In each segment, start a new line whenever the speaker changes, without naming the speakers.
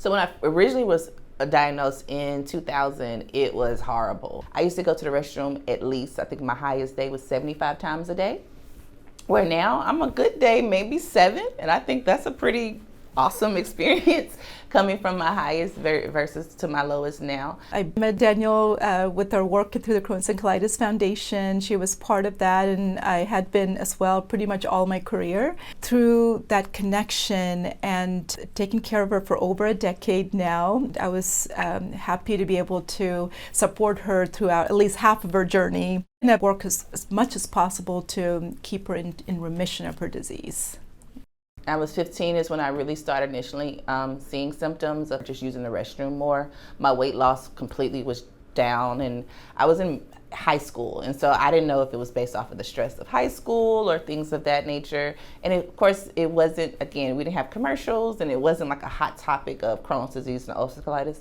So when I originally was diagnosed in 2000, it was horrible. I used to go to the restroom at least, I think my highest day was 75 times a day. Where now I'm a good day, maybe 7, and I think that's a pretty awesome experience coming from my highest versus to my lowest now.
I met Danielle with our work through the Crohn's and Colitis Foundation. She was part of that, and I had been as well pretty much all my career. Through that connection and taking care of her for over a decade now, I was happy to be able to support her throughout at least half of her journey. And I work as much as possible to keep her in remission of her disease.
I was 15 is when I really started initially seeing symptoms of just using the restroom more. My weight loss completely was down, and I was in high school, and so I didn't know if it was based off of the stress of high school or things of that nature. And of course, it wasn't, again, we didn't have commercials, and it wasn't like a hot topic of Crohn's disease and ulcerative colitis.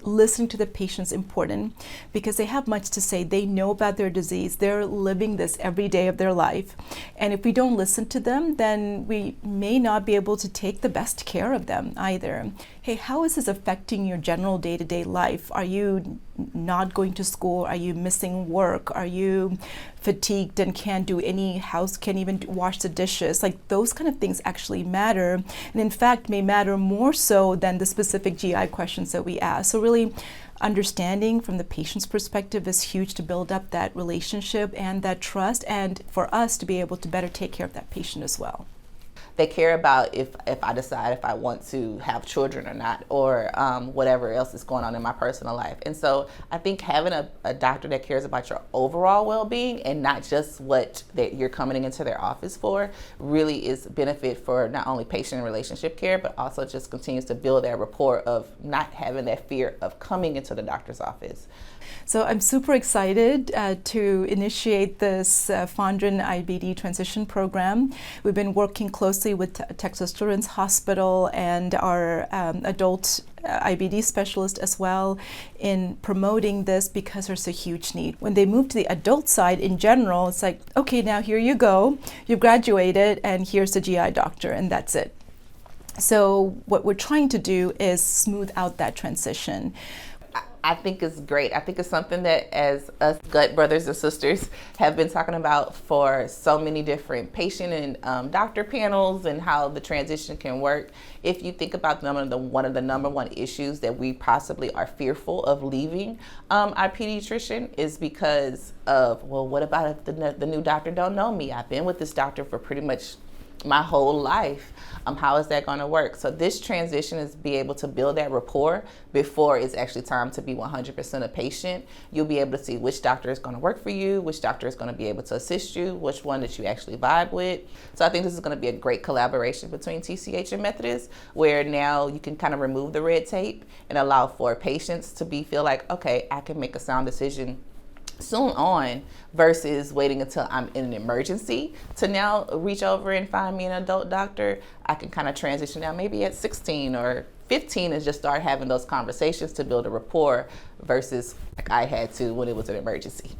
Listening to the patient's important because they have much to say. They know about their disease. They're living this every day of their life. And if we don't listen to them, then we may not be able to take the best care of them either. Hey, how is this affecting your general day-to-day life? Are you not going to school? Are you missing work? Are you fatigued and can't do any house, can't even wash the dishes? Like, those kind of things actually matter, and in fact may matter more so than the specific GI questions that we ask. So really understanding from the patient's perspective is huge to build up that relationship and that trust, and for us to be able to better take care of that patient as well.
They care about if I decide if I want to have children or not, or whatever else is going on in my personal life. And so I think having a doctor that cares about your overall well-being and not just what that you're coming into their office for really is benefit for not only patient and relationship care, but also just continues to build that rapport of not having that fear of coming into the doctor's office.
So I'm super excited to initiate this Fondren IBD transition program. We've been working closely with Texas Children's Hospital and our adult IBD specialist as well in promoting this because there's a huge need. When they move to the adult side in general, it's like, okay, now here you go, you've graduated and here's the GI doctor, and that's it. So what we're trying to do is smooth out that transition.
I think it's great. I think it's something that as us gut brothers and sisters have been talking about for so many different patient and doctor panels and how the transition can work. If you think about one of the number one issues that we possibly are fearful of leaving our pediatrician is because of, well, what about if the new doctor don't know me? I've been with this doctor for pretty much my whole life. How is that going to work? So this transition is be able to build that rapport before it's actually time to be 100% a patient. You'll be able to see which doctor is going to work for you, which doctor is going to be able to assist you, which one that you actually vibe with. So I think this is going to be a great collaboration between TCH and Methodist, where now you can kind of remove the red tape and allow for patients to feel like, okay, I can make a sound decision soon on versus waiting until I'm in an emergency to now reach over and find me an adult doctor. I can kind of transition now maybe at 16 or 15 and just start having those conversations to build a rapport versus like I had to when it was an emergency.